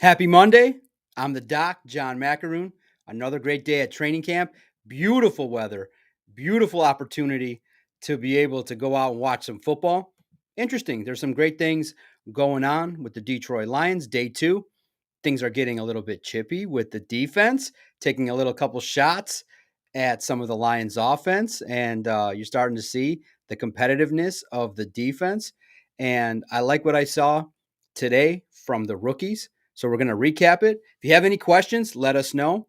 Happy Monday. I'm the Doc, John Macaroon. Another great day at training camp. Beautiful weather, beautiful opportunity to be able to go out and watch some football. Interesting. There's some great things going on with the Detroit Lions. Day two, things are getting a little bit chippy with the defense, taking a little couple shots at some of the Lions' offense. And you're starting to see the competitiveness of the defense. And I like what I saw today from the rookies. So we're going to recap it. If you have any questions, let us know.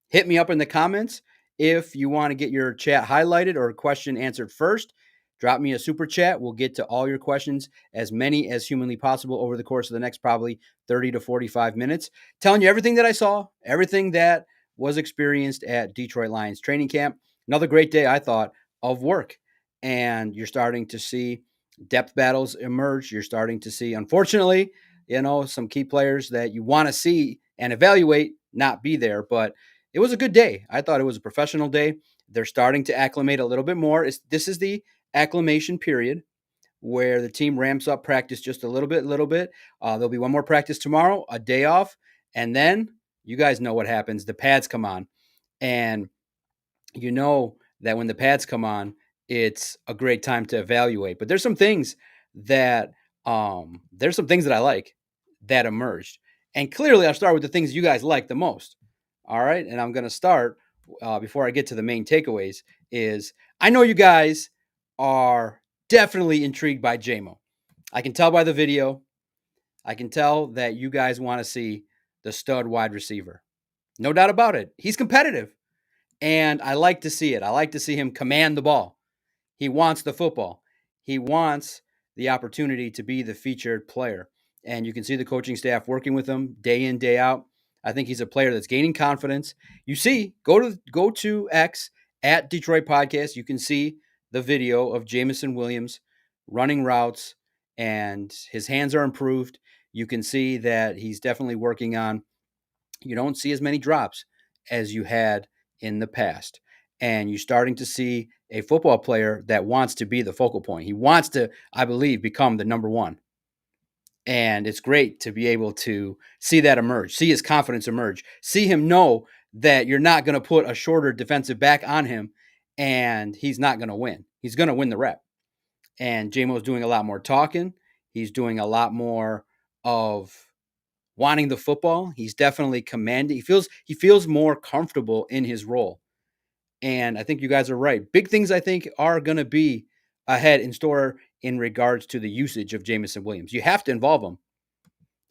Hit me up in the comments. If you want to get your chat highlighted or a question answered first, drop me a super chat. We'll get to all your questions, as many as humanly possible, over the course of the next probably 30 to 45 minutes. Telling you everything that I saw, everything that was experienced at Detroit Lions training camp. Another great day, I thought, of work. And you're starting to see depth battles emerge. You're starting to see, unfortunately, some key players that you want to see and evaluate not be there. But it was a good day. I thought it was a professional day. They're starting to acclimate a little bit more. This is the acclimation period where the team ramps up practice just a little bit. There'll be one more practice tomorrow, a day off, and then you guys know what happens. The pads come on, and you know that when the pads come on, it's a great time to evaluate. But there's some things that I like that emerged, and clearly I'll start with the things you guys like the most. All right, and I'm going to start before I get to the main takeaways. Is I know you guys are definitely intrigued by JAMO. I can tell by the video. I can tell that you guys want to see the stud wide receiver. No doubt about it. He's competitive. And I like to see it. I like to see him command the ball. He wants the football. He wants the opportunity to be the featured player. And you can see the coaching staff working with him day in, day out. I think he's a player that's gaining confidence. You see, go to X at Detroit Podcast. You can see the video of Jameson Williams running routes, and his hands are improved. You can see that he's definitely working on. You don't see as many drops as you had in the past. And you're starting to see a football player that wants to be the focal point. He wants to, I believe, become the number one. And it's great to be able to see that emerge, see his confidence emerge, see him know that you're not going to put a shorter defensive back on him and he's not going to win. He's going to win the rep. And JMO's doing a lot more talking. He's doing a lot more of wanting the football. He's definitely commanding. He feels more comfortable in his role. And I think you guys are right. Big things I think are going to be ahead in store in regards to the usage of Jameson Williams. You have to involve him.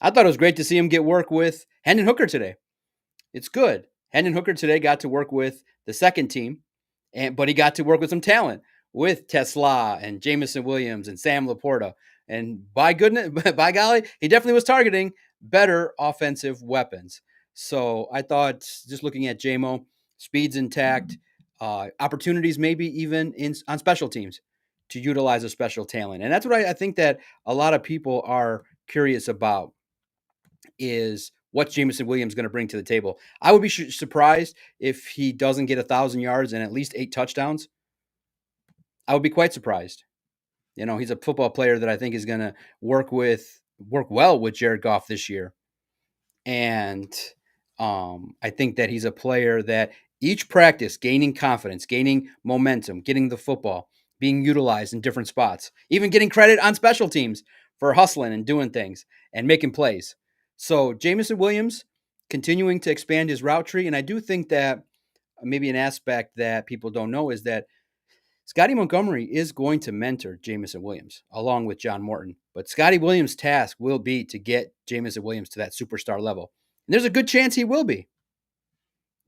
I thought it was great to see him get work with Hendon Hooker today. It's good. Hendon Hooker today got to work with the second team, but he got to work with some talent with Tesla and Jameson Williams and Sam Laporta. And by golly, he definitely was targeting better offensive weapons. So I thought, just looking at JMO, speed's intact, opportunities maybe even on special teams to utilize a special talent. And that's what I think that a lot of people are curious about, is what's Jameson Williams going to bring to the table. I would be surprised if he doesn't get 1,000 yards and at least 8 touchdowns. I would be quite surprised. He's a football player that I think is going to work well with Jared Goff this year. And I think that he's a player that each practice, gaining confidence, gaining momentum, getting the football, being utilized in different spots, even getting credit on special teams for hustling and doing things and making plays. So Jameson Williams continuing to expand his route tree. And I do think that maybe an aspect that people don't know is that Scotty Montgomery is going to mentor Jameson Williams along with John Morton. But Scotty Williams' task will be to get Jameson Williams to that superstar level. And there's a good chance he will be.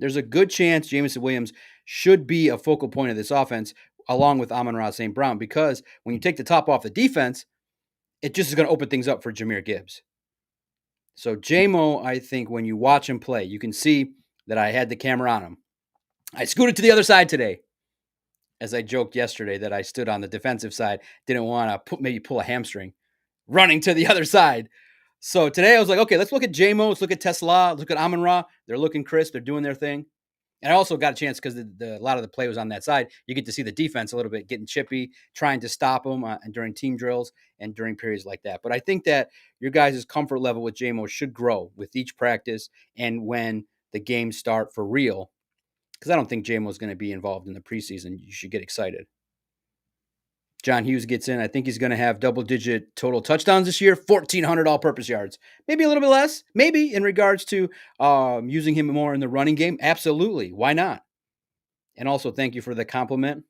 There's a good chance Jameson Williams should be a focal point of this offense along with Amon-Ra St. Brown, because when you take the top off the defense, it just is going to open things up for Jahmyr Gibbs. So JMO, I think when you watch him play, you can see that I had the camera on him. I scooted to the other side today. As I joked yesterday that I stood on the defensive side, didn't want to maybe pull a hamstring running to the other side. So today I was like, okay, let's look at JMO, let's look at Tesla, let's look at Amon-Ra. They're looking crisp, they're doing their thing. And I also got a chance because a lot of the play was on that side. You get to see the defense a little bit getting chippy, trying to stop them during team drills and during periods like that. But I think that your guys' comfort level with JMO should grow with each practice and when the games start for real. Because I don't think JMO is going to be involved in the preseason. You should get excited. John Hughes gets in. I think he's going to have double-digit total touchdowns this year, 1,400 all-purpose yards. Maybe a little bit less. Maybe in regards to using him more in the running game. Absolutely. Why not? And also, thank you for the compliment.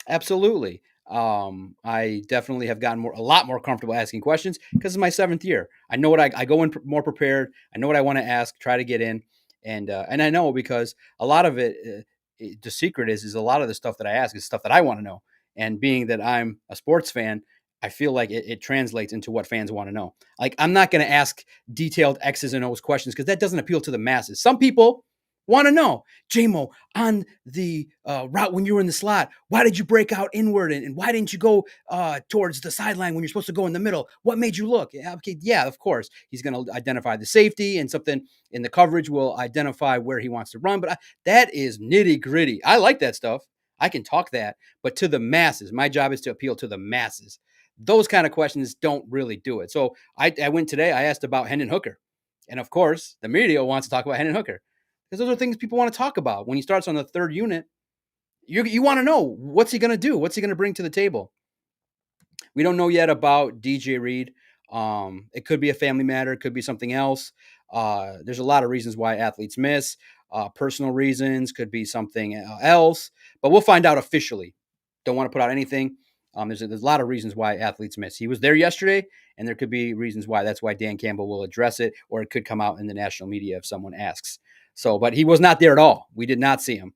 Absolutely. I definitely have gotten a lot more comfortable asking questions because it's my 7th year. I know what I go in more prepared. I know what I want to ask, try to get in. And I know because a lot of the secret is a lot of the stuff that I ask is stuff that I want to know. And being that I'm a sports fan, I feel like it translates into what fans want to know. Like I'm not going to ask detailed X's and O's questions because that doesn't appeal to the masses. Some people want to know, JMO, on the route when you were in the slot, why did you break out inward and why didn't you go towards the sideline when you're supposed to go in the middle? What made you look? Yeah, okay, yeah, of course. He's going to identify the safety and something in the coverage will identify where he wants to run. But that is nitty gritty. I like that stuff. I can talk that. But to the masses, my job is to appeal to the masses. Those kind of questions don't really do it. So I went today, I asked about Hendon Hooker. And of course, the media wants to talk about Hendon Hooker because those are things people want to talk about. When he starts on the 3rd unit, you want to know what's he going to do? What's he going to bring to the table? We don't know yet about DJ Reed. It could be a family matter. It could be something else. There's a lot of reasons why athletes miss. Personal reasons, could be something else, but we'll find out officially. Don't want to put out anything. There's a lot of reasons why athletes miss. He was there yesterday, and there could be reasons why. That's why Dan Campbell will address it, or it could come out in the national media if someone asks. So, but he was not there at all. We did not see him,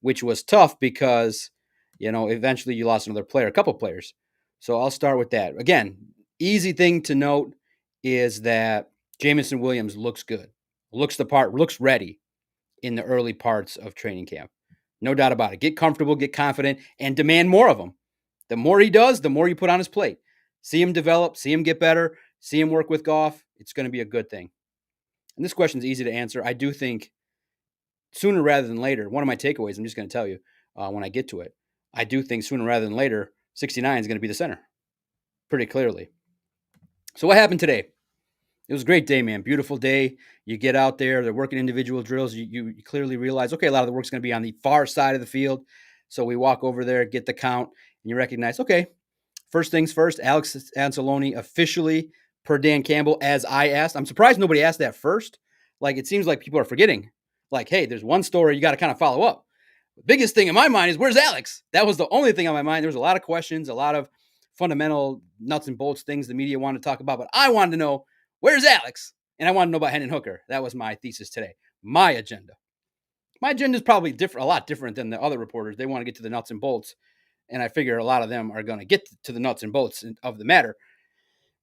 which was tough because, eventually you lost another player, a couple players. So I'll start with that. Again, easy thing to note is that Jameson Williams looks good, looks the part, looks ready in the early parts of training camp. No doubt about it. Get comfortable, get confident, and demand more of him. The more he does, the more you put on his plate. See him develop, see him get better, see him work with Goff. It's going to be a good thing. And this question is easy to answer. I do think sooner rather than later, one of my takeaways, I'm just going to tell you when I get to it, I do think sooner rather than later, 69 is going to be the center pretty clearly. So what happened today? It was a great day, man. Beautiful day. You get out there, they're working individual drills. You clearly realize, okay, a lot of the work's going to be on the far side of the field. So we walk over there, get the count, and you recognize, okay, first things first, Alex Anzalone officially, per Dan Campbell, as I asked. I'm surprised nobody asked that first. Like, it seems like people are forgetting. Like, hey, there's one story you got to kind of follow up. The biggest thing in my mind is, where's Alex? That was the only thing on my mind. There was a lot of questions, a lot of fundamental nuts and bolts things the media wanted to talk about, but I wanted to know, where's Alex? And I wanted to know about Hendon Hooker. That was my thesis today. My agenda. My agenda is probably different, a lot different than the other reporters. They want to get to the nuts and bolts. And I figure a lot of them are going to get to the nuts and bolts of the matter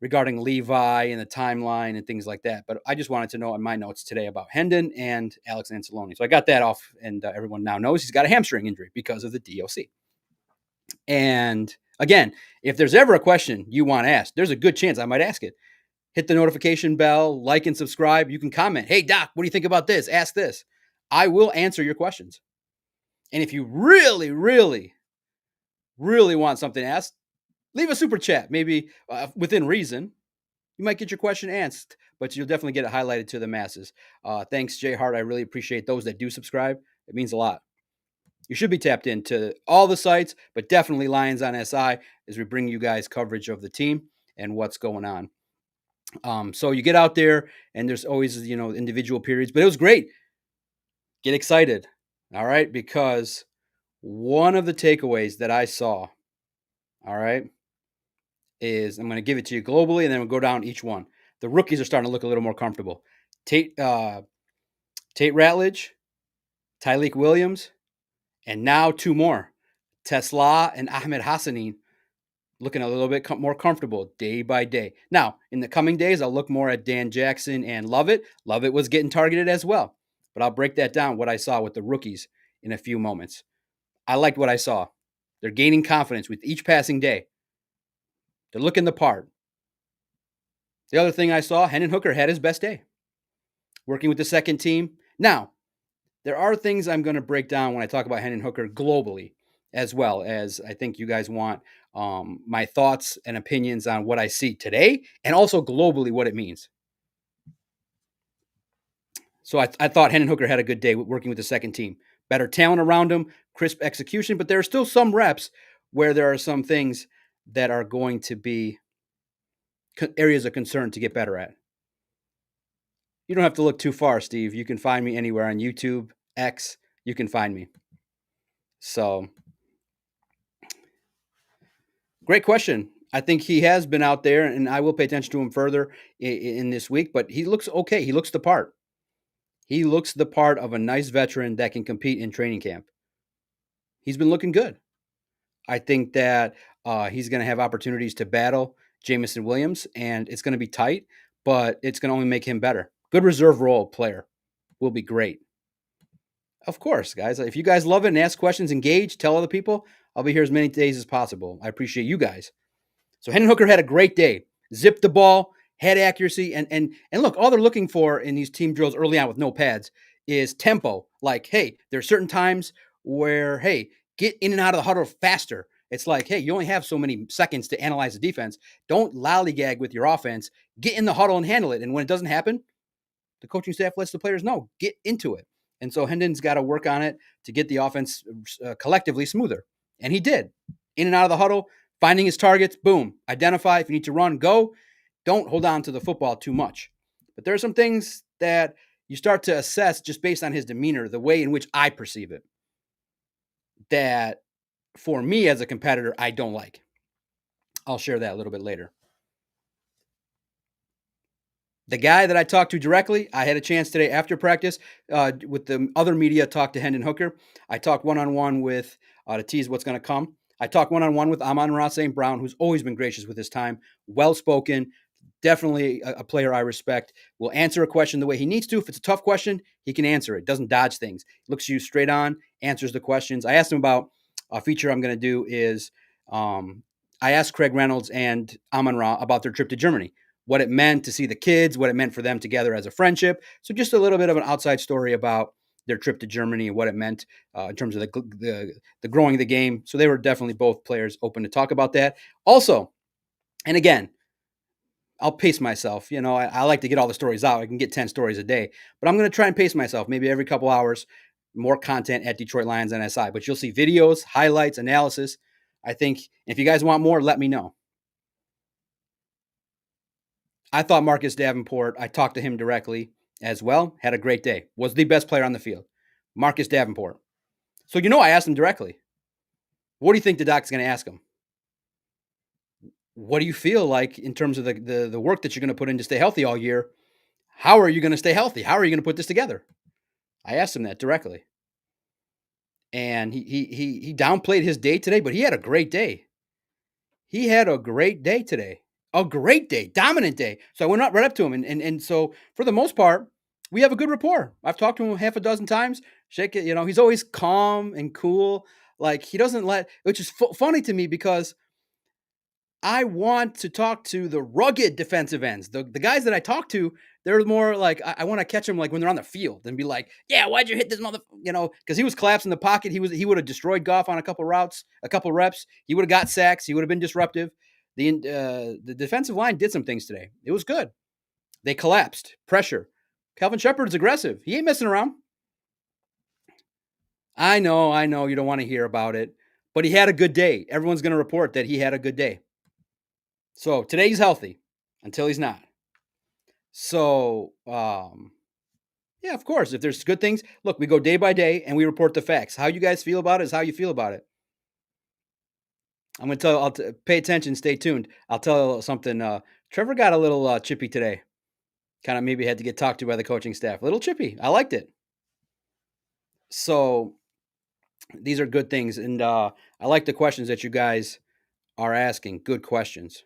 regarding Levi and the timeline and things like that. But I just wanted to know in my notes today about Hendon and Alex Anzalone. So I got that off, and everyone now knows he's got a hamstring injury because of the DOC. And again, if there's ever a question you want to ask, there's a good chance I might ask it. Hit the notification bell, like and subscribe. You can comment. Hey, Doc, what do you think about this? Ask this. I will answer your questions. And if you really, really, really want something asked, leave a super chat. Maybe within reason, you might get your question answered, but you'll definitely get it highlighted to the masses. Thanks, Jay Hart. I really appreciate those that do subscribe. It means a lot. You should be tapped into all the sites, but definitely Lions on SI as we bring you guys coverage of the team and what's going on. So you get out there, and there's always, individual periods, but it was great. Get excited, all right? Because one of the takeaways that I saw, all right, is I'm going to give it to you globally, and then we'll go down each one. The rookies are starting to look a little more comfortable. Tate Ratledge, Tyleik Williams, and now 2 more, Tesla and Ahmed Hassanin, looking a little bit more comfortable day by day. Now, in the coming days, I'll look more at Dan Jackson and Lovett. Lovett was getting targeted as well, but I'll break that down, what I saw with the rookies, in a few moments. I liked what I saw. They're gaining confidence with each passing day. They're looking the part. The other thing I saw, Hendon Hooker had his best day, working with the second team. Now, there are things I'm going to break down when I talk about Hendon Hooker globally, as well as I think you guys want my thoughts and opinions on what I see today and also globally what it means. So I thought Hendon Hooker had a good day working with the second team. Better talent around him, crisp execution, but there are still some reps where there are some things that are going to be areas of concern to get better at. You don't have to look too far, Steve. You can find me anywhere on YouTube, X. You can find me. So, great question. I think he has been out there, and I will pay attention to him further in this week, but he looks okay. He looks the part. He looks the part of a nice veteran that can compete in training camp. He's been looking good. I think that he's going to have opportunities to battle Jameson Williams, and it's going to be tight, but it's going to only make him better. Good reserve role player will be great. Of course, guys. If you guys love it and ask questions, engage, tell other people, I'll be here as many days as possible. I appreciate you guys. So Hendon Hooker had a great day. Zipped the ball, had accuracy, and look, all they're looking for in these team drills early on with no pads is tempo. Like, hey, there are certain times where, hey, get in and out of the huddle faster. It's like, hey, you only have so many seconds to analyze the defense. Don't lollygag with your offense. Get in the huddle and handle it. And when it doesn't happen, the coaching staff lets the players know, get into it. And so Hendon's got to work on it to get the offense collectively smoother. And he did. In and out of the huddle, finding his targets, boom, identify. If you need to run, go. Don't hold on to the football too much. But there are some things that you start to assess just based on his demeanor, the way in which I perceive it, that for me as a competitor, I don't like. I'll share that a little bit later. The guy that I talked to directly, I had a chance today after practice with the other media, talk to Hendon Hooker. I talked one-on-one with, to tease what's going to come. I talked one-on-one with Amon-Ra St. Brown, who's always been gracious with his time, well-spoken, definitely a player I respect, will answer a question the way he needs to. If it's a tough question, he can answer it. Doesn't dodge things. Looks you straight on, answers the questions. I asked him about a feature I'm going to do is I asked Craig Reynolds and Amon-Ra about their trip to Germany, what it meant to see the kids, what it meant for them together as a friendship. So just a little bit of an outside story about their trip to Germany and what it meant in terms of the growing of the game. So they were definitely both players open to talk about that. Also, and again, I'll pace myself. You know, I like to get all the stories out. I can get 10 stories a day, but I'm going to try and pace myself maybe every couple hours, more content at Detroit Lions NSI. But you'll see videos, highlights, analysis. I think if you guys want more, let me know. I thought Marcus Davenport, I talked to him directly as well, had a great day, was the best player on the field. Marcus Davenport. So, I asked him directly, what do you think the doc's going to ask him? What do you feel like in terms of the work that you're going to put in to stay healthy all year? How are you going to stay healthy? How are you going to put this together? I asked him that directly. And he downplayed his day today, but he had a great day. He had a great day today. A great day, dominant day. So I went right up to him. And so for the most part, we have a good rapport. I've talked to him half a dozen times. Shake it, he's always calm and cool. Like he doesn't which is funny to me because I want to talk to the rugged defensive ends. The guys that I talk to, they're more like, I want to catch them like when they're on the field and be like, yeah, why'd you hit this mother, because he was collapsing the pocket. He would have destroyed Goff on a couple routes, a couple reps. He would have got sacks. He would have been disruptive. The defensive line did some things today. It was good. They collapsed. Pressure. Calvin Shepard's aggressive. He ain't messing around. I know you don't want to hear about it, but he had a good day. Everyone's going to report that he had a good day. So today he's healthy until he's not. So, yeah, of course, if there's good things, look, we go day by day and we report the facts. How you guys feel about it is how you feel about it. I'm going to tell, pay attention, stay tuned. I'll tell something. Trevor got a little chippy today. Kind of maybe had to get talked to by the coaching staff. A little chippy. I liked it. So these are good things. And I like the questions that you guys are asking. Good questions.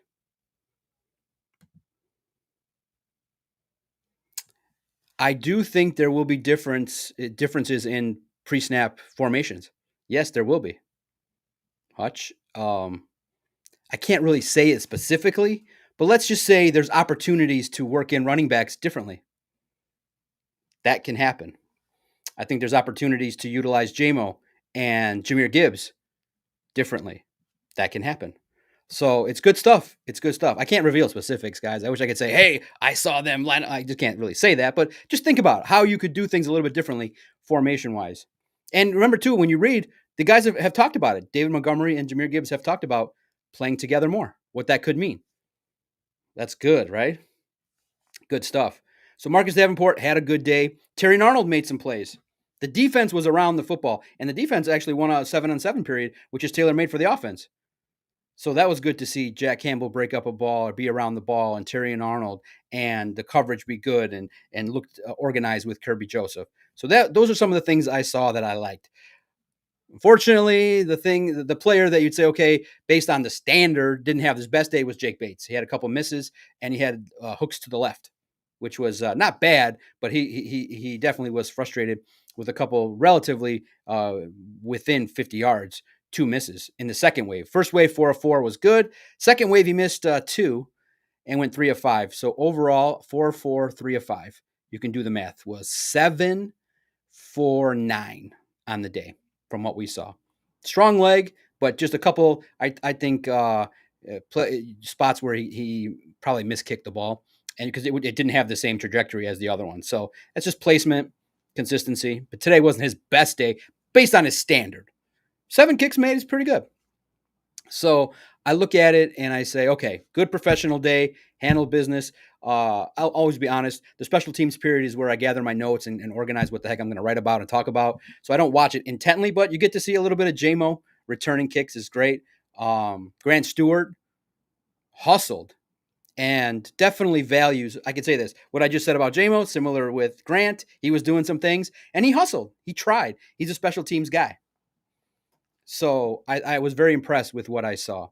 I do think there will be differences in pre-snap formations. Yes, there will be. Hutch. I can't really say it specifically, but let's just say there's opportunities to work in running backs differently. That can happen. I think there's opportunities to utilize JAMO and Jameer Gibbs differently. That can happen. So it's good stuff. It's good stuff. I can't reveal specifics, guys. I wish I could say, hey, I saw them line up. I just can't really say that. But just think about how you could do things a little bit differently formation wise. And remember, too, when you read, the guys have talked about it. David Montgomery and Jameer Gibbs have talked about playing together more, what that could mean. That's good, right? Good stuff. So Marcus Davenport had a good day. Terry Arnold made some plays. The defense was around the football, and the defense actually won a 7-on-7 period, which is tailor made for the offense. So that was good to see Jack Campbell break up a ball or be around the ball, and Terry and Arnold, and the coverage be good and looked organized with Kirby Joseph. So those are some of the things I saw that I liked. Unfortunately, the player that you'd say, okay, based on the standard, didn't have his best day was Jake Bates. He had a couple misses and he had hooks to the left, which was not bad, but he definitely was frustrated with a couple relatively within 50 yards, two misses in the second wave. First wave 4 of 4 was good. Second wave he missed two and went 3 of 5. So overall 4 of 4, 3 of 5. You can do the math. Was 7 for 9 on the day from what we saw. Strong leg, but just a couple, I think, spots where he probably miskicked the ball, and because it didn't have the same trajectory as the other one. So that's just placement, consistency. But today wasn't his best day based on his standard. 7 kicks made is pretty good. So I look at it and I say, okay, good professional day, handle business. I'll always be honest. The special teams period is where I gather my notes and organize what the heck I'm going to write about and talk about. So I don't watch it intently, but you get to see a little bit of JAMO returning kicks is great. Grant Stewart hustled and definitely values. I could say this. What I just said about JAMO, similar with Grant. He was doing some things and he hustled. He tried. He's a special teams guy. So I was very impressed with what I saw.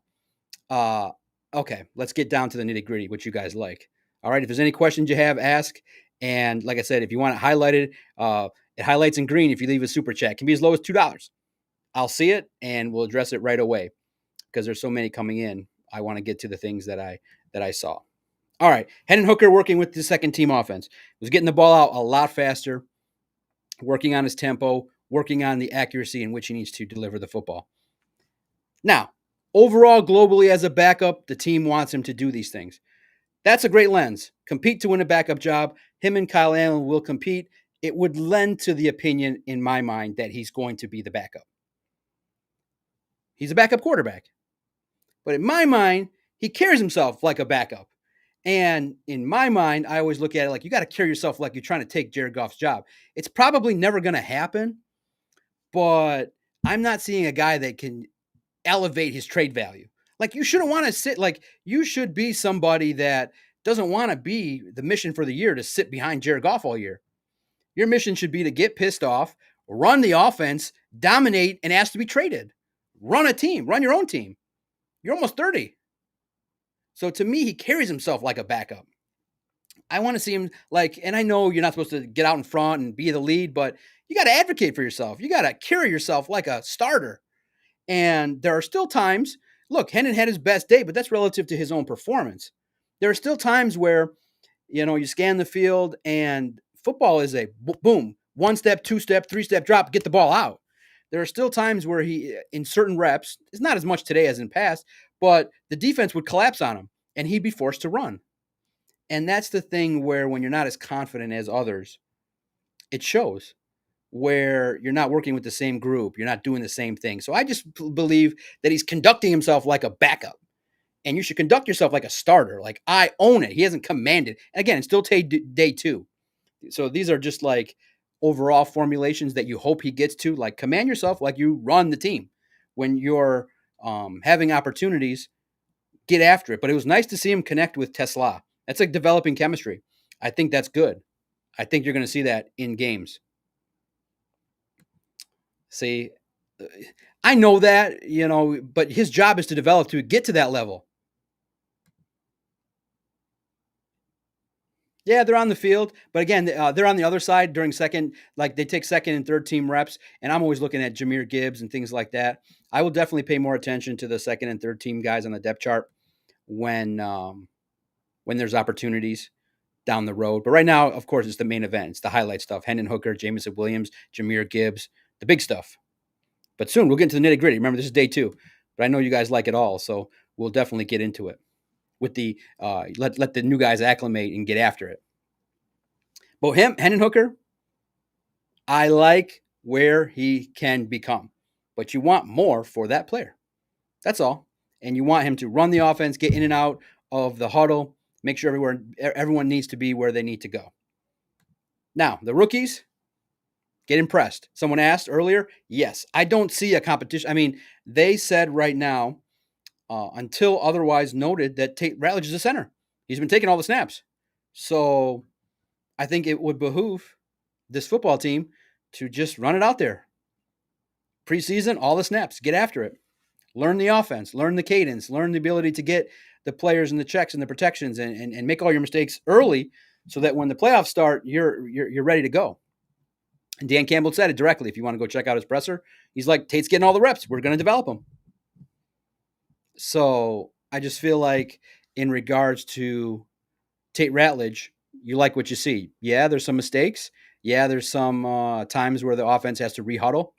Okay, let's get down to the nitty gritty, which you guys like. All right, if there's any questions you have, ask. And like I said, if you want it highlighted, it highlights in green if you leave a super chat. It can be as low as $2. I'll see it and we'll address it right away because there's so many coming in. I want to get to the things that I saw. All right, Hendon Hooker working with the second team offense was getting the ball out a lot faster, working on his tempo, working on the accuracy in which he needs to deliver the football. Now, overall, globally as a backup, the team wants him to do these things. That's a great lens. Compete to win a backup job. Him and Kyle Allen will compete. It would lend to the opinion in my mind that he's going to be the backup. He's a backup quarterback. But in my mind, he carries himself like a backup. And in my mind, I always look at it like you got to carry yourself like you're trying to take Jared Goff's job. It's probably never going to happen, but I'm not seeing a guy that can elevate his trade value. Like you shouldn't want to sit, like you should be somebody that doesn't want to be the mission for the year to sit behind Jared Goff all year. Your mission should be to get pissed off, run the offense, dominate, and ask to be traded. Run a team, run your own team. You're almost 30. So to me, he carries himself like a backup. I want to see him like, and I know you're not supposed to get out in front and be the lead, but you got to advocate for yourself. You got to carry yourself like a starter. And there are still times, look, Hendon had his best day, but that's relative to his own performance. There are still times where, you scan the field and football is a boom, 1-step, 2-step, 3-step drop, get the ball out. There are still times where he, in certain reps, it's not as much today as in past, but the defense would collapse on him and he'd be forced to run. And that's the thing where when you're not as confident as others, it shows where you're not working with the same group. You're not doing the same thing. So I just believe that he's conducting himself like a backup. And you should conduct yourself like a starter. Like, I own it. He hasn't commanded. And again, it's still day 2. So these are just like overall formulations that you hope he gets to. Like, command yourself like you run the team. When you're having opportunities, get after it. But it was nice to see him connect with Tesla. That's like developing chemistry. I think that's good. I think you're going to see that in games. See, I know that, but his job is to develop to get to that level. Yeah, they're on the field, but again, they're on the other side during second, like they take second and third team reps, and I'm always looking at Jameer Gibbs and things like that. I will definitely pay more attention to the second and third team guys on the depth chart when there's opportunities. down the road. But right now, of course, it's the main event. It's the highlight stuff. Hendon Hooker, Jameson Williams, Jahmyr Gibbs, the big stuff. But soon we'll get into the nitty gritty. Remember, this is day 2, but I know you guys like it all, so we'll definitely get into it with the let the new guys acclimate and get after it. But Hendon Hooker, I like where he can become, but you want more for that player. That's all. And you want him to run the offense, get in and out of the huddle, make sure everyone needs to be where they need to go. Now, the rookies, get impressed. Someone asked earlier. Yes, I don't see a competition. I mean, they said right now, until otherwise noted, that Tate Ratledge is a center. He's been taking all the snaps. So I think it would behoove this football team to just run it out there. Preseason, all the snaps, get after it. Learn the offense, learn the cadence, learn the ability to get the players and the checks and the protections and make all your mistakes early so that when the playoffs start, you're ready to go. And Dan Campbell said it directly. If you want to go check out his presser, he's like, Tate's getting all the reps. We're going to develop him. So I just feel like in regards to Tate Ratledge, you like what you see. Yeah, there's some mistakes. Yeah, there's some times where the offense has to rehuddle,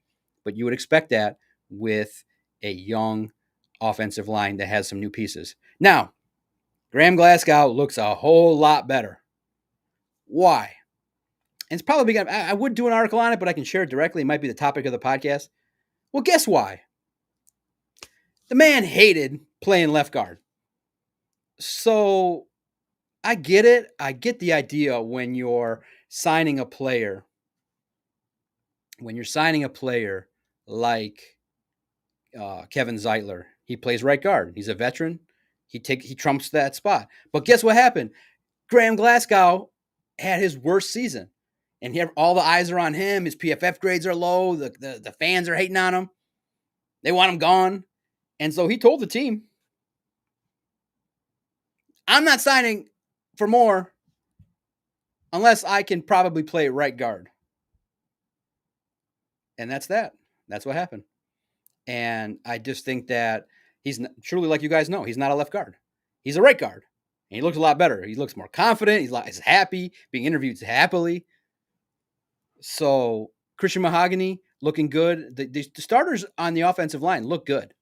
but you would expect that with a young offensive line that has some new pieces. Now, Graham Glasgow looks a whole lot better. Why? And it's probably going to, I would do an article on it, but I can share it directly. It might be the topic of the podcast. Well, guess why? The man hated playing left guard. So I get it. I get the idea when you're signing a player. When you're signing a player like Kevin Zeitler, he plays right guard. He's a veteran. He trumps that spot. But guess what happened? Graham Glasgow had his worst season, and all the eyes are on him. His PFF grades are low. The fans are hating on him. They want him gone. And so he told the team, I'm not signing for more unless I can probably play right guard. And that's that. That's what happened. And I just think that he's truly, like you guys know, he's not a left guard. He's a right guard. And he looks a lot better. He looks more confident. He's happy, being interviewed happily. So Christian Mahogany looking good. The starters on the offensive line look good.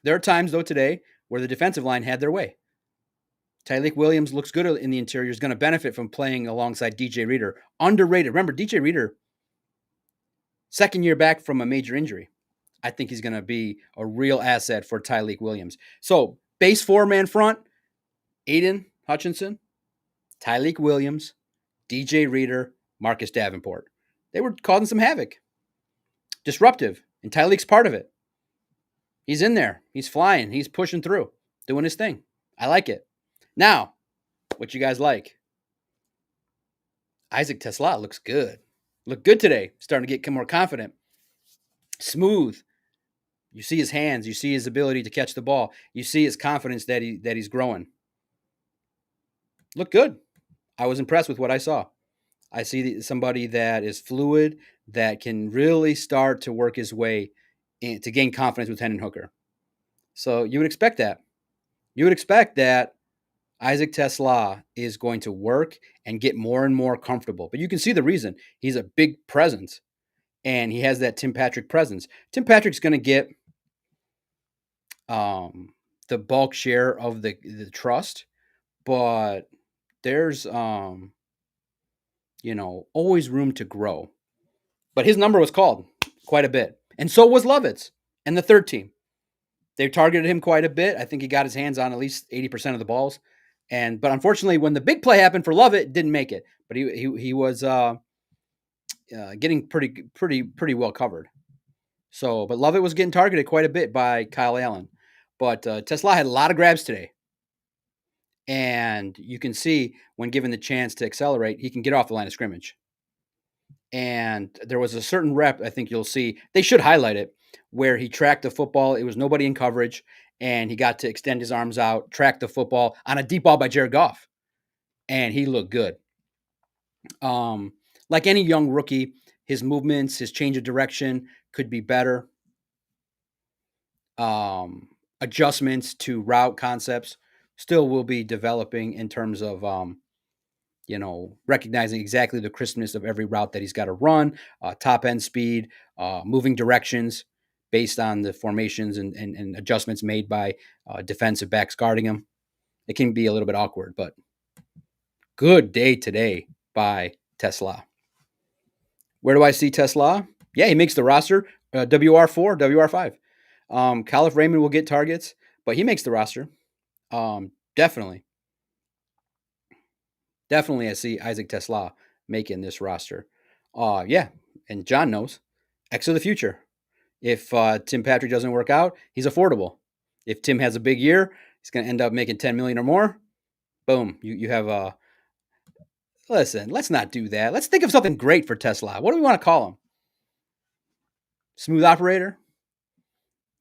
There are times, though, today where the defensive line had their way. Tyleik Williams looks good in the interior. Is going to benefit from playing alongside DJ Reader. Underrated. Remember, DJ Reader, second year back from a major injury. I think he's going to be a real asset for Tyleik Williams. So, base 4-man front, Aiden Hutchinson, Tyleik Williams, DJ Reader, Marcus Davenport. They were causing some havoc. Disruptive. And Tyleik's part of it. He's in there. He's flying. He's pushing through, doing his thing. I like it. Now, what you guys like? Isaac Tesla looks good. Looked good today. Starting to get more confident. Smooth. You see his hands. You see his ability to catch the ball. You see his confidence that he's growing. Look good. I was impressed with what I saw. I see somebody that is fluid, that can really start to work his way to gain confidence with Hendon Hooker. So you would expect that. You would expect that Isaac Tesla is going to work and get more and more comfortable. But you can see the reason. He's a big presence, and he has that Tim Patrick presence. Tim Patrick's going to get the bulk share of the trust, but there's always room to grow. But his number was called quite a bit, and so was Lovett's and the third team. They targeted him quite a bit. I think he got his hands on at least 80% of the balls. But unfortunately, when the big play happened for Lovett, didn't make it. But he was getting pretty well covered. So, but Lovett was getting targeted quite a bit by Kyle Allen. But Tesla had a lot of grabs today. And you can see when given the chance to accelerate, he can get off the line of scrimmage. And there was a certain rep, I think you'll see, they should highlight it, where he tracked the football. It was nobody in coverage, and he got to extend his arms out, track the football on a deep ball by Jared Goff. And he looked good. Like any young rookie, his movements, his change of direction could be better. Adjustments to route concepts still will be developing in terms of recognizing exactly the crispness of every route that he's got to run, top end speed, moving directions based on the formations and adjustments made by defensive backs guarding him. It can be a little bit awkward, but good day today by Tesla. Where do I see Tesla? Yeah, he makes the roster. WR4, WR5. Khalif Raymond will get targets, but he makes the roster. Definitely. Definitely, I see Isaac Tesla making this roster. Yeah, and John knows. X of the future. If Tim Patrick doesn't work out, he's affordable. If Tim has a big year, he's going to end up making 10 million or more. Boom, you have a. Listen, let's not do that. Let's think of something great for Tesla. What do we want to call him? Smooth operator?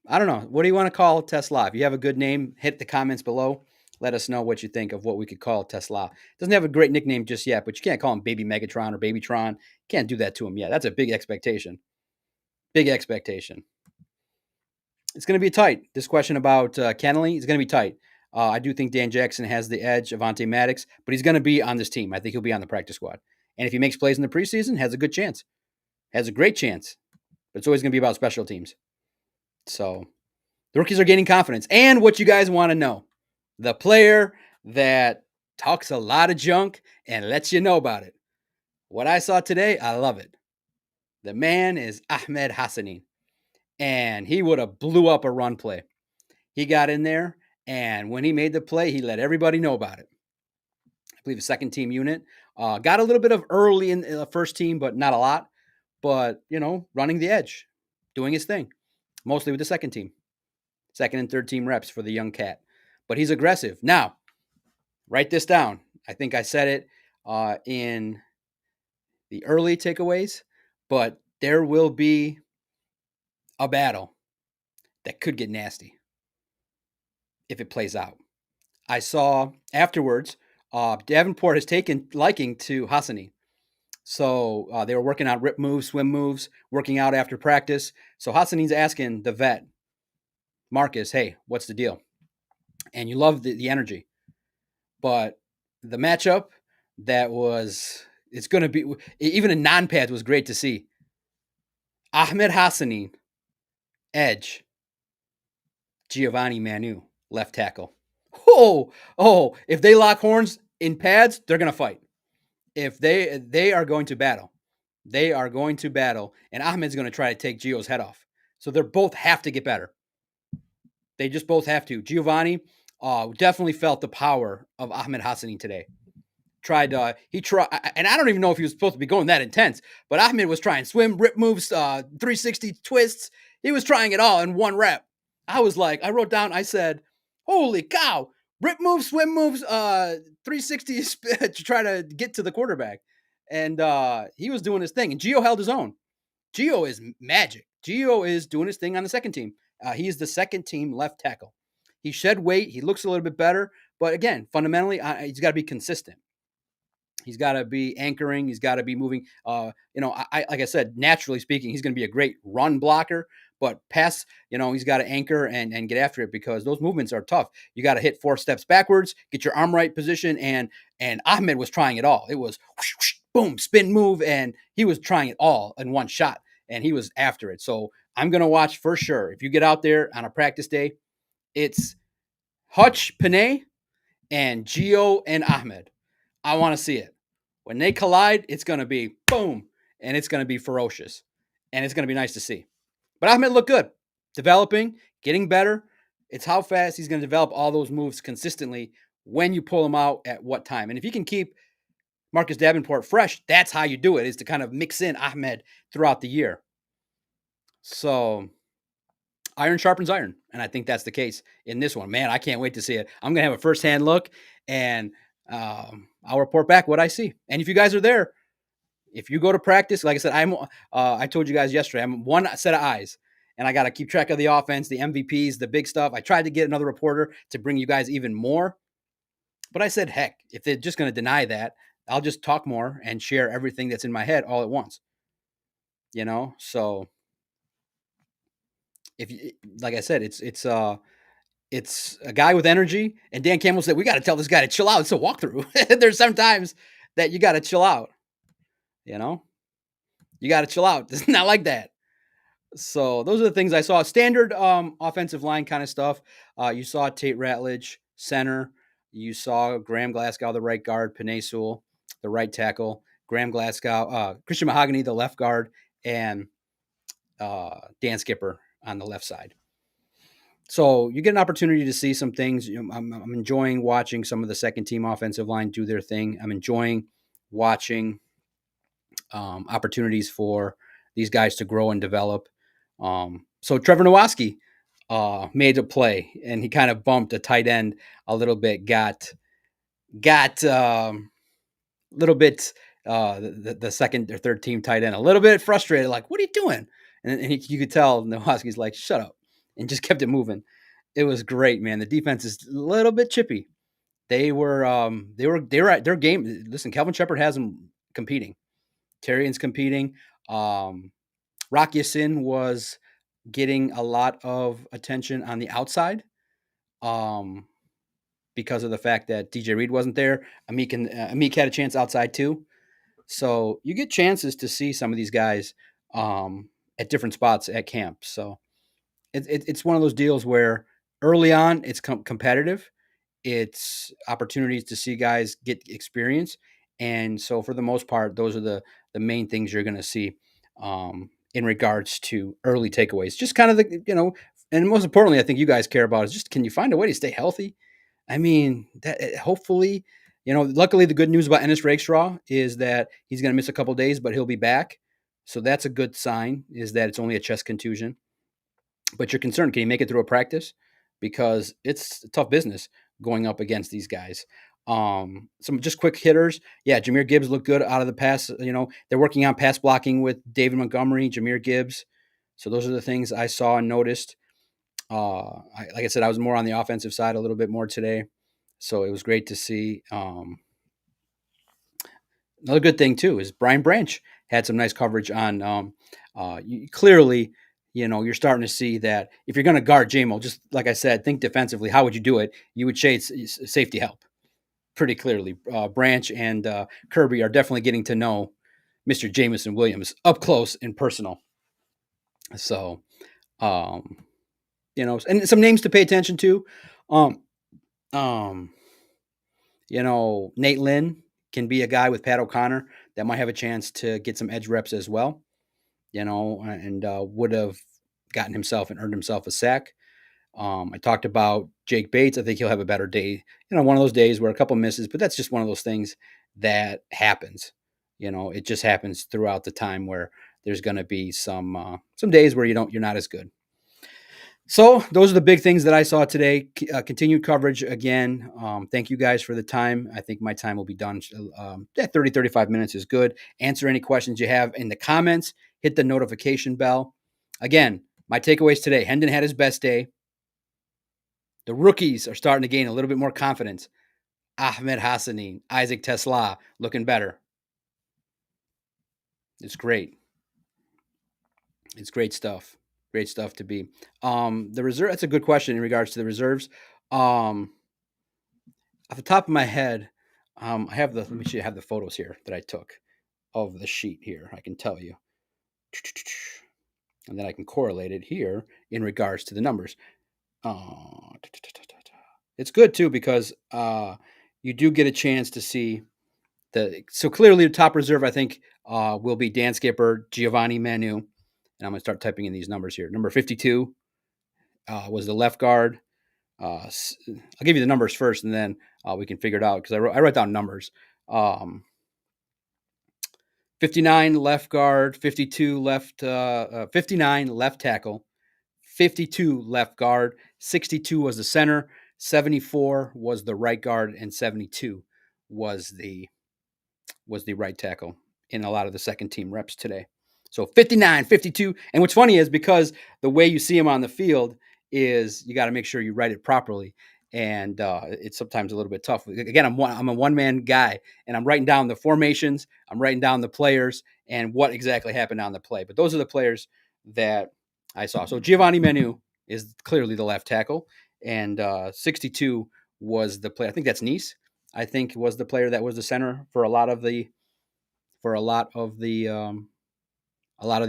I don't know. What do you want to call Tesla? If you have a good name, hit the comments below. Let us know what you think of what we could call Tesla. Doesn't have a great nickname just yet, but you can't call him Baby Megatron or Babytron. Can't do that to him yet. That's a big expectation. Big expectation. It's going to be tight. This question about Kennelly is going to be tight. I do think Dan Jackson has the edge, Avonte Maddox, but he's going to be on this team. I think he'll be on the practice squad. And if he makes plays in the preseason, has a good chance. Has a great chance. But it's always going to be about special teams. So the rookies are gaining confidence. And what you guys want to know, the player that talks a lot of junk and lets you know about it. What I saw today, I love it. The man is Ahmed Hassanin. And he would have blew up a run play. He got in there, and when he made the play, he let everybody know about it. I believe a second team unit. Got a little bit of early in the first team, but not a lot. But, running the edge, doing his thing, mostly with the second team. Second and third team reps for the young cat. But he's aggressive. Now, write this down. I think I said it in the early takeaways, but there will be a battle that could get nasty if it plays out. I saw afterwards, Davenport has taken liking to Hassani. So they were working on rip moves, swim moves, working out after practice. So Hassani's asking the vet, Marcus, hey, what's the deal? And you love the energy. But the matchup it's going to be, even in non-pads was great to see. Ahmed Hassani, edge. Giovanni Manu, left tackle. If they lock horns in pads, they're going to fight. If they are going to battle. They are going to battle, and Ahmed's going to try to take Gio's head off. So they both have to get better. They just both have to. Giovanni definitely felt the power of Ahmed Hassani today. He tried, and I don't even know if he was supposed to be going that intense, but Ahmed was trying swim, rip moves, 360 twists. He was trying it all in one rep. I wrote down, I said, holy cow, rip moves, swim moves, 360 to try to get to the quarterback. And he was doing his thing, and Gio held his own. Gio is magic. Gio is doing his thing on the second team. He is the second team left tackle. He shed weight. He looks a little bit better. But again, fundamentally, he's got to be consistent. He's got to be anchoring. He's got to be moving. Like I said, naturally speaking, he's going to be a great run blocker. But pass, he's got to anchor and get after it because those movements are tough. You got to hit 4 steps backwards, get your arm right position, and Ahmed was trying it all. It was whoosh, whoosh, boom, spin move, and he was trying it all in one shot, and he was after it. So I'm going to watch for sure. If you get out there on a practice day, it's Hutch Panay and Gio and Ahmed. I want to see it. When they collide, it's going to be boom, and it's going to be ferocious, and it's going to be nice to see. But Ahmed looked good, developing, getting better. It's how fast he's going to develop all those moves consistently when you pull him out at what time. And if you can keep Marcus Davenport fresh, that's how you do it, is to kind of mix in Ahmed throughout the year. So iron sharpens iron, and I think that's the case in this one. Man, I can't wait to see it. I'm going to have a firsthand look, and I'll report back what I see. And if you guys are there, if you go to practice, like I said, I told you guys yesterday, I'm one set of eyes, and I got to keep track of the offense, the MVPs, the big stuff. I tried to get another reporter to bring you guys even more, but I said, heck, if they're just going to deny that, I'll just talk more and share everything that's in my head all at once. So if you, like I said, it's It's a guy with energy, and Dan Campbell said, "We got to tell this guy to chill out. It's a walkthrough. There's sometimes that you got to chill out. You know, you got to chill out. It's not like that." So those are the things I saw. Standard offensive line kind of stuff. You saw Tate Ratledge, center. You saw Graham Glasgow, the right guard, Panay Sewell, the right tackle, Graham Glasgow, Christian Mahogany, the left guard, and Dan Skipper on the left side. So you get an opportunity to see some things. I'm enjoying watching some of the second team offensive line do their thing. I'm enjoying watching opportunities for these guys to grow and develop. So Trevor Nowaski made a play, and he kind of bumped a tight end a little bit. Got a little bit the second or third team tight end a little bit frustrated, like, "What are you doing?" And you could tell Nowaski's like, "Shut up," and just kept it moving. It was great, man. The defense is a little bit chippy. They were at their game. Listen, Calvin Shepard has them competing. Terrian's competing. Rock Yassin was getting a lot of attention on the outside because of the fact that DJ Reed wasn't there. Amik had a chance outside too. So you get chances to see some of these guys at different spots at camp. So it's one of those deals where early on it's competitive. It's opportunities to see guys get experience. And so for the most part, those are the main things you're going to see in regards to early takeaways. Just kind of and most importantly, I think you guys care about is just, can you find a way to stay healthy? I mean, that hopefully, luckily the good news about Ennis Rakestraw is that he's going to miss a couple days, but he'll be back. So that's a good sign, is that it's only a chest contusion. But you're concerned, can he make it through a practice? Because it's a tough business going up against these guys. Some just quick hitters. Yeah, Jahmyr Gibbs looked good out of the pass. They're working on pass blocking with David Montgomery, Jahmyr Gibbs. So those are the things I saw and noticed. Like I said, I was more on the offensive side a little bit more today. So it was great to see. Another good thing too is Brian Branch had some nice coverage on. Clearly, you're starting to see that if you're going to guard JAMO, just like I said, think defensively. How would you do it? You would chase safety help pretty clearly. Branch and Kirby are definitely getting to know Mr. Jameson Williams up close and personal. So, and some names to pay attention to. Nate Lynn can be a guy with Pat O'Connor that might have a chance to get some edge reps as well, and would have gotten himself and earned himself a sack. I talked about Jake Bates. I think he'll have a better day. One of those days where a couple misses, but that's just one of those things that happens. It just happens throughout the time where there's going to be some days where you're not as good. So those are the big things that I saw today. Continued coverage again. Thank you guys for the time. I think my time will be done. 30, 35 minutes is good. Answer any questions you have in the comments. Hit the notification bell. Again, my takeaways today. Hendon had his best day. The rookies are starting to gain a little bit more confidence. Ahmed Hassanin, Isaac Tesla looking better. It's great. It's great stuff. Great stuff to be. The reserve, that's a good question in regards to the reserves. Off the top of my head, I have let me see, I have the photos here that I took of the sheet here. I can tell you. And then I can correlate it here in regards to the numbers. It's good too, because you do get a chance to see so clearly the top reserve, I think, will be Dan Skipper, Giovanni Manu. And I'm going to start typing in these numbers here. Number 52 was the left guard. I'll give you the numbers first, and then we can figure it out, because I write down numbers. 59 left guard, 59 left tackle, 52 left guard, 62 was the center, 74 was the right guard, and 72 was the right tackle in a lot of the second team reps today. So 59, 52. And what's funny is, because the way you see them on the field is, you got to make sure you write it properly. And it's sometimes a little bit tough. Again, I'm a one-man guy, and I'm writing down the formations, I'm writing down the players, and what exactly happened on the play. But those are the players that I saw. So Giovanni Manu is clearly the left tackle. and 62 was the player. I think that's Nice. I think was the player that was the center for a lot of the for a lot of the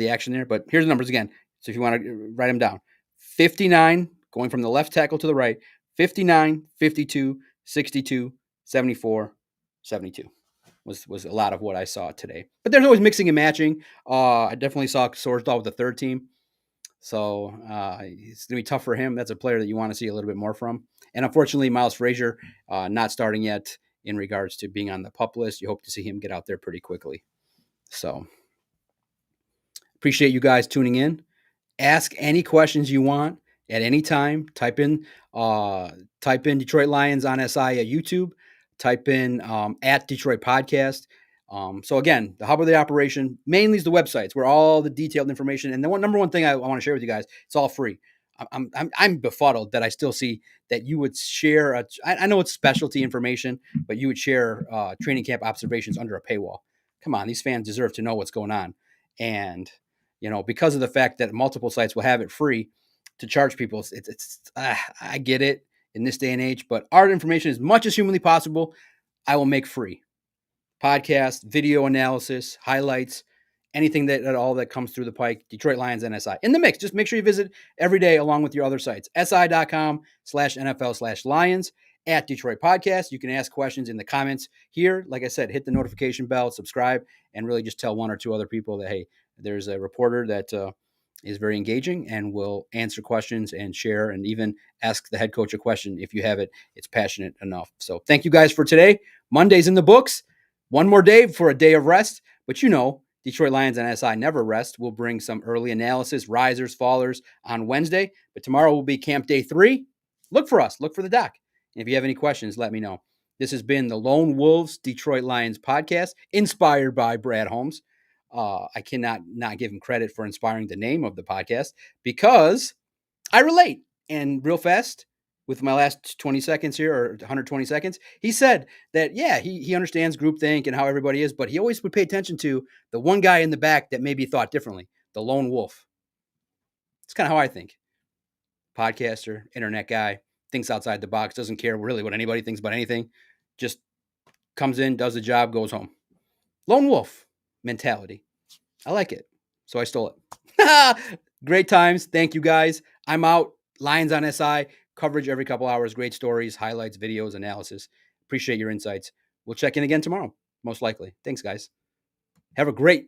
action there. But here's the numbers again. So if you want to write them down, 59 going from the left tackle to the right, 59, 52, 62, 74, 72 was a lot of what I saw today. But there's always mixing and matching. I definitely saw Sorsdahl with the third team. So it's going to be tough for him. That's a player that you want to see a little bit more from. And unfortunately, Miles Frazier not starting yet in regards to being on the PUP list. You hope to see him get out there pretty quickly. So appreciate you guys tuning in. Ask any questions you want at any time. Type in Detroit Lions on SI at YouTube. Type in at Detroit Podcast. So again, the hub of the operation mainly is the websites where all the detailed information. And the number one thing I want to share with you guys, it's all free. I'm befuddled that I still see that you would share. I know it's specialty information, but you would share training camp observations under a paywall. Come on, these fans deserve to know what's going on. And because of the fact that multiple sites will have it free to charge people, I get it in this day and age, but our information, as much as humanly possible, I will make free. Podcast, video analysis, highlights, anything that at all that comes through the pike, Detroit Lions and SI. In the mix, just make sure you visit every day along with your other sites, si.com/NFL/Lions, at Detroit Podcast. You can ask questions in the comments here. Like I said, hit the notification bell, subscribe, and really just tell one or two other people that, hey, there's a reporter that is very engaging and will answer questions and share and even ask the head coach a question if you have it. It's passionate enough. So thank you guys for today. Monday's in the books. One more day for a day of rest. But Detroit Lions and SI never rest. We'll bring some early analysis, risers, fallers on Wednesday. But tomorrow will be camp day 3. Look for us. Look for the doc. And if you have any questions, let me know. This has been the Lone Wolves Detroit Lions podcast, inspired by Brad Holmes. I cannot not give him credit for inspiring the name of the podcast because I relate. And real fast, with my last 20 seconds here, or 120 seconds, he said that, yeah, he understands groupthink and how everybody is, but he always would pay attention to the one guy in the back that maybe thought differently, the lone wolf. It's kind of how I think. Podcaster, internet guy, thinks outside the box, doesn't care really what anybody thinks about anything, just comes in, does the job, goes home. Lone wolf mentality. I like it. So I stole it. Great times. Thank you guys. I'm out. Lions on SI. Coverage every couple hours. Great stories, highlights, videos, analysis. Appreciate your insights. We'll check in again tomorrow, most likely. Thanks, guys. Have a great